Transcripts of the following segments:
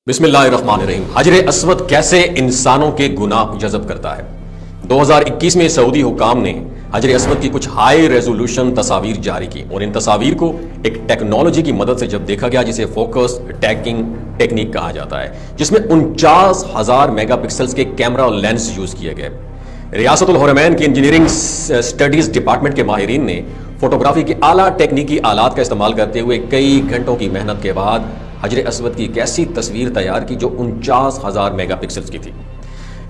بسم اللہ الرحمن الرحیم۔ حجر اسود کیسے انسانوں کے گناہ جذب کرتا ہے؟ 2021 میں سعودی حکام نے حجر اسود کی کچھ ہائی ریزولوشن تصاویر جاری کی اور ان تصاویر کو ایک ٹیکنالوجی کی مدد سے جب دیکھا گیا جسے فوکس ٹیکنگ ٹیکنیک کہا جاتا ہے، جس میں 49,000 میگا پکسلز کے کیمرہ اور لینس یوز کیے گئے۔ ریاست الحرمین کی انجینئرنگ سٹڈیز ڈپارٹمنٹ کے ماہرین نے فوٹوگرافی کے اعلیٰ ٹیکنیکی آلات کا استعمال کرتے ہوئے کئی گھنٹوں کی محنت کے بعد حجر اسود کی ایک ایسی تصویر تیار کی جو 49,000 میگا پکسلز کی تھی۔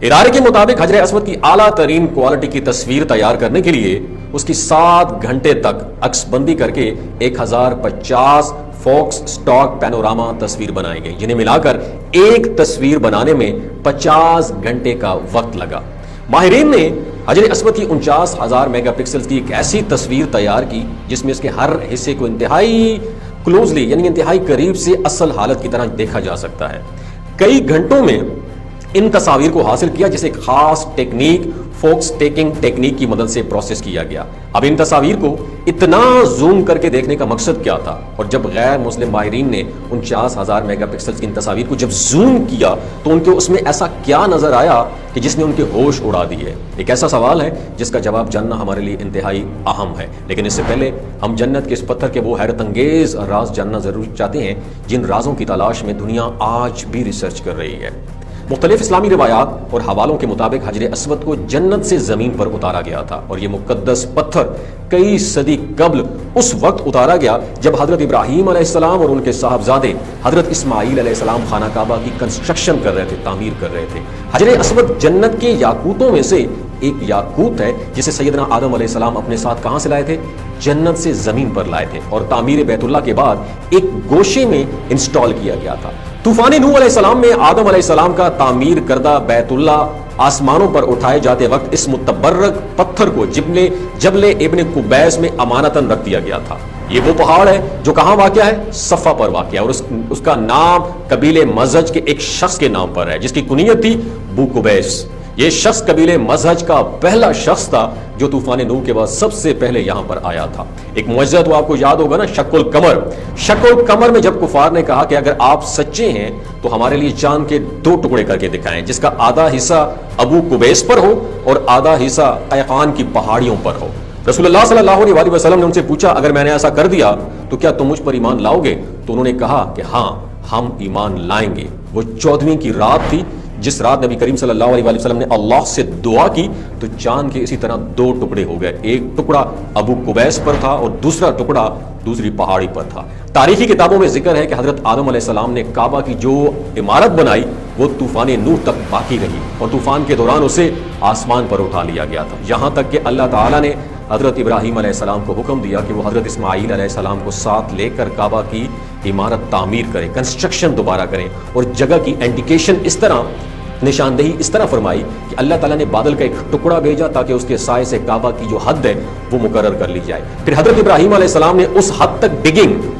ادارے کے مطابق حجر اسود کی اعلیٰ ترین کوالٹی کی تصویر تیار کرنے کے لیے اس کی 7 گھنٹے تک عکس بندی کر کے 1050 فوکس سٹاک پینوراما تصویر بنائی گئی، جنہیں ملا کر ایک تصویر بنانے میں 50 گھنٹے کا وقت لگا۔ ماہرین نے حجر اسود کی 49,000 میگا پکسلز کی ایک ایسی تصویر تیار کی جس میں اس کے ہر حصے کو انتہائی کلوزلی یعنی انتہائی قریب سے اصل حالت کی طرح دیکھا جا سکتا ہے۔ کئی گھنٹوں میں ان تصاویر کو حاصل کیا جسے ایک خاص ٹیکنیک فوکس ٹیکنگ ٹیکنیک کی مدد سے پروسیس کیا گیا۔ اب ان تصاویر کو اتنا زوم کر کے دیکھنے کا مقصد کیا تھا، اور جب غیر مسلم ماہرین نے 49,000 میگا پکسلز کی ان تصاویر کو جب زوم کیا تو ان کے اس میں ایسا کیا نظر آیا کہ جس نے ان کے ہوش اڑا دیے؟ ایک ایسا سوال ہے جس کا جواب جاننا ہمارے لیے انتہائی اہم ہے، لیکن اس سے پہلے ہم جنت کے اس پتھر کے وہ حیرت انگیز راز جاننا ضرور چاہتے ہیں جن رازوں کی تلاش میں دنیا آج بھی ریسرچ کر رہی ہے۔ مختلف اسلامی روایات اور حوالوں کے مطابق حجر اسود کو جنت سے زمین پر اتارا گیا تھا، اور یہ مقدس پتھر کئی صدی قبل اس وقت اتارا گیا جب حضرت ابراہیم علیہ السلام اور ان کے صاحبزادے حضرت اسماعیل علیہ السلام خانہ کعبہ کی کنسٹرکشن کر رہے تھے، تعمیر کر رہے تھے۔ حجر اسود جنت کے یاقوتوں میں سے ایک یاقوت ہے جسے سیدنا آدم علیہ السلام اپنے ساتھ کہاں سے لائے تھے؟ جنت سے زمین پر لائے تھے، اور تعمیر بیت اللہ کے بعد ایک گوشے میں انسٹال کیا گیا تھا۔ طوفان نوح علیہ السلام میں آدم علیہ السلام کا تعمیر کردہ بیت اللہ آسمانوں پر اٹھائے جاتے وقت اس متبرک پتھر کو جبل ابن قبیس میں امانتاً رکھ دیا گیا تھا۔ یہ وہ پہاڑ ہے جو کہاں واقع ہے؟ صفا پر واقع ہے، اور اس کا نام قبیلے مزہج کے ایک شخص کے نام پر ہے جس کی کنیت تھی بو قبیس۔ یہ شخص قبیلے مزہج کا پہلا شخص تھا جو طوفان نوح کے بعد سب سے پہلے یہاں پر آیا تھا۔ ایک معجزہ تو آپ کو یاد ہوگا نا، شق القمر۔ شق القمر میں جب کفار نے کہا کہ اگر آپ سچے ہیں تو ہمارے لیے چاند کے 2 ٹکڑے کر کے دکھائیں، جس کا آدھا حصہ ابو قبیس پر ہو اور آدھا حصہ قیقان کی پہاڑیوں پر ہو۔ رسول اللہ صلی اللہ علیہ وسلم نے ان سے پوچھا اگر میں نے ایسا کر دیا تو کیا تم مجھ پر ایمان لاؤ گے؟ تو انہوں نے کہا کہ ہاں ہم ایمان لائیں گے۔ وہ 14ویں کی رات تھی جس رات نبی کریم صلی اللہ علیہ وسلم نے اللہ سے دعا کی تو چاند کے اسی طرح 2 ٹکڑے ہو گئے، ایک ٹکڑا ابو قبیس پر تھا اور دوسرا ٹکڑا دوسری پہاڑی پر تھا۔ تاریخی کتابوں میں ذکر ہے کہ حضرت آدم علیہ السلام نے کعبہ کی جو عمارت بنائی وہ طوفان نوح تک باقی رہی، اور طوفان کے دوران اسے آسمان پر اٹھا لیا گیا تھا، یہاں تک کہ اللہ تعالیٰ نے حضرت ابراہیم علیہ السلام کو حکم دیا کہ وہ حضرت اسماعیل علیہ السلام کو ساتھ لے کر کعبہ کی عمارت تعمیر کریں، کنسٹرکشن دوبارہ کریں، اور جگہ کی انڈیکیشن اس طرح نشاندہی اس طرح فرمائی کہ اللہ تعالیٰ نے بادل کا ایک ٹکڑا بھیجا تاکہ اس کے سائے سے کعبہ کی جو حد ہے وہ مقرر کر لی جائے۔ پھر حضرت ابراہیم علیہ السلام نے اس حد تک ڈگنگ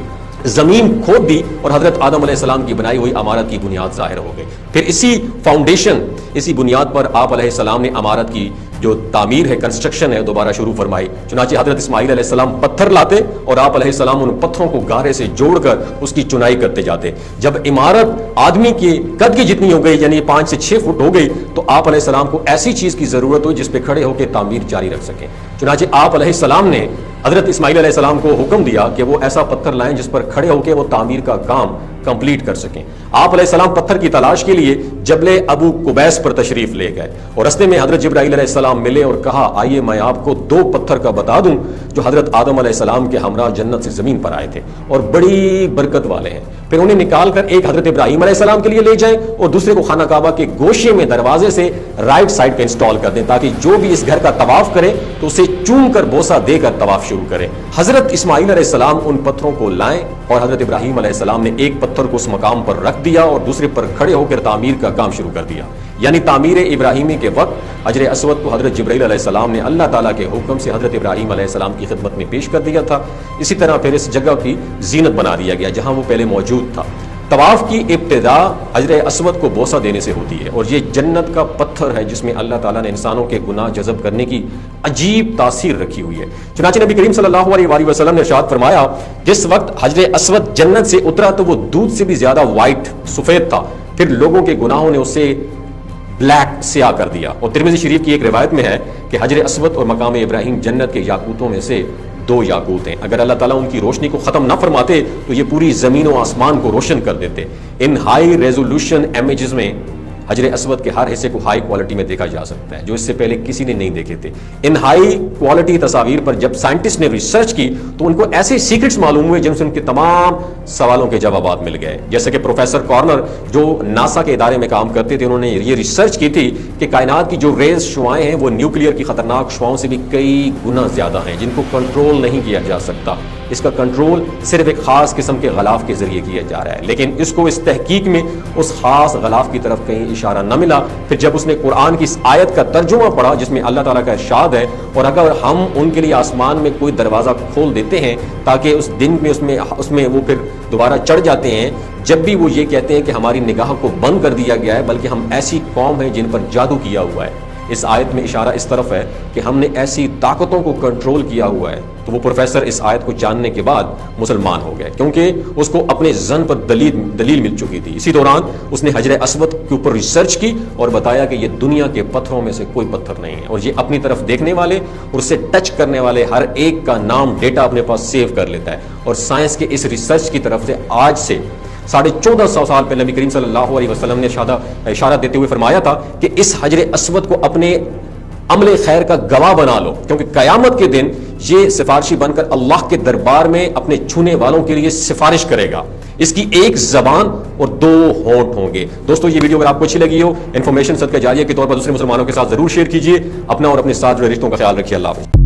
زمین کھود دی اور حضرت آدم علیہ السلام کی بنائی ہوئی عمارت کی بنیاد ظاہر ہو گئی۔ پھر اسی فاؤنڈیشن اسی بنیاد پر آپ علیہ السلام نے عمارت کی جو تعمیر ہے کنسٹرکشن ہے دوبارہ شروع فرمائی۔ چنانچہ حضرت اسماعیل علیہ السلام پتھر لاتے اور آپ علیہ السلام ان پتھروں کو گارے سے جوڑ کر اس کی چنائی کرتے جاتے۔ جب عمارت آدمی کے قد کی جتنی ہو گئی یعنی 5 سے 6 فٹ ہو گئی تو آپ علیہ السلام کو ایسی چیز کی ضرورت ہوئی جس پہ کھڑے ہو کے تعمیر جاری رکھ سکیں۔ چنانچہ آپ علیہ السلام نے حضرت اسماعیل علیہ السلام کو حکم دیا کہ وہ ایسا پتھر لائیں جس پر کھڑے ہو کے وہ تعمیر کا کام کمپلیٹ کر سکیں۔ آپ علیہ السلام پتھر کی تلاش کے لیے جبل ابو قبیس پر تشریف لے گئے، اور رستے میں حضرت جبرائیل علیہ السلام ملے اور کہا آئیے میں آپ کو 2 پتھر کا بتا دوں جو حضرت آدم علیہ السلام کے ہمراہ جنت سے زمین پر آئے تھے اور بڑی برکت والے ہیں۔ پھر انہیں نکال کر ایک حضرت ابراہیم علیہ السلام کے لیے لے جائیں اور دوسرے کو خانہ کعبہ کے گوشے میں دروازے سے رائٹ سائڈ پہ انسٹال کر دیں تاکہ جو بھی اس گھر کا طواف کرے تو اسے چوم کر بوسہ دے کر طواف شروع کرے۔ حضرت اسماعیل علیہ السلام ان پتھروں کو لائیں اور حضرت ابراہیم علیہ السلام نے ایک پتھر کو اس مقام پر رکھ دیا اور دوسرے پر کھڑے ہو کر تعمیر کا کام شروع کر دیا۔ یعنی تعمیر ابراہیمی کے وقت حجر اسود کو حضرت جبرائیل علیہ السلام نے اللہ تعالیٰ کے حکم سے حضرت ابراہیم علیہ السلام کی خدمت میں پیش کر دیا تھا۔ اسی طرح پھر اس جگہ کی زینت بنا دیا گیا جہاں وہ پہلے موجود تھا۔ طواف کی ابتدا حجر اسود کو بوسہ دینے سے ہوتی ہے، اور یہ جنت کا پتھر ہے جس میں اللہ تعالیٰ نے انسانوں کے گناہ جذب کرنے کی عجیب تاثیر رکھی ہوئی ہے۔ چنانچہ نبی کریم صلی اللہ علیہ وسلم نے ارشاد فرمایا جس وقت حجر اسود جنت سے اترا تو وہ دودھ سے بھی زیادہ وائٹ سفید تھا، پھر لوگوں کے گناہوں نے اسے بلیک سیاہ کر دیا. اور ترمذی شریف کی ایک روایت میں ہے کہ حجر اسود اور مقام ابراہیم جنت کے یاقوتوں میں سے 2 یاقوت ہیں. اگر اللہ تعالیٰ ان کی روشنی کو ختم نہ فرماتے تو یہ پوری زمین و آسمان کو روشن کر دیتے. ان ہائی ریزولوشن امیجز میں حجر اسود کے ہر حصے کو ہائی کوالٹی میں دیکھا جا سکتا ہے جو اس سے پہلے کسی نے نہیں دیکھے تھے. ان ہائی کوالٹی تصاویر پر جب سائنٹسٹ نے ریسرچ کی تو ان کو ایسے سیکرٹس معلوم ہوئے جن سے ان کے تمام سوالوں کے جوابات مل گئے. جیسے کہ پروفیسر کارنر جو ناسا کے ادارے میں کام کرتے تھے، انہوں نے یہ ریسرچ کی تھی کہ کائنات کی جو ریز شعاعیں ہیں وہ نیوکلیئر کی خطرناک شعاؤں سے بھی کئی گنا زیادہ ہیں جن کو کنٹرول نہیں کیا جا سکتا. اس کا کنٹرول صرف ایک خاص قسم کے غلاف کے ذریعے کیا جا رہا ہے، لیکن اس کو اس تحقیق میں اس خاص غلاف کی طرف کہیں اشارہ نہ ملا. پھر جب اس نے قرآن کی اس آیت کا ترجمہ پڑھا جس میں اللہ تعالیٰ کا ارشاد ہے، اور اگر ہم ان کے لیے آسمان میں کوئی دروازہ کھول دیتے ہیں تاکہ اس دن میں اس میں وہ پھر دوبارہ چڑھ جاتے ہیں، جب بھی وہ یہ کہتے ہیں کہ ہماری نگاہ کو بند کر دیا گیا ہے بلکہ ہم ایسی قوم ہیں جن پر جادو کیا ہوا ہے. اس آیت میں اشارہ اس طرف ہے کہ ہم نے ایسی طاقتوں کو کنٹرول کیا ہوا ہے. تو وہ پروفیسر اس آیت کو جاننے کے بعد مسلمان ہو گئے کیونکہ اس کو اپنے ظن پر دلیل مل چکی تھی. اسی دوران اس نے حجر اسود کے اوپر ریسرچ کی اور بتایا کہ یہ دنیا کے پتھروں میں سے کوئی پتھر نہیں ہے، اور یہ اپنی طرف دیکھنے والے اور اسے ٹچ کرنے والے ہر ایک کا نام ڈیٹا اپنے پاس سیو کر لیتا ہے. اور سائنس کے اس ریسرچ کی طرف سے آج سے 1450 سال پہلے نبی کریم صلی اللہ علیہ وسلم نے اشارہ دیتے ہوئے فرمایا تھا کہ اس حجر اسود کو اپنے عمل خیر کا گواہ بنا لو، کیونکہ قیامت کے دن یہ سفارشی بن کر اللہ کے دربار میں اپنے چھونے والوں کے لیے سفارش کرے گا. اس کی 1 زبان اور 2 ہونٹ ہوں گے. دوستو یہ ویڈیو اگر آپ کو اچھی لگی ہو، انفارمیشن صدقہ جاریہ کے طور پر دوسرے مسلمانوں کے ساتھ ضرور شیئر کیجئے. اپنا اور اپنے ساتھ جڑے رشتوں کا خیال رکھیے. اللہ حافظ.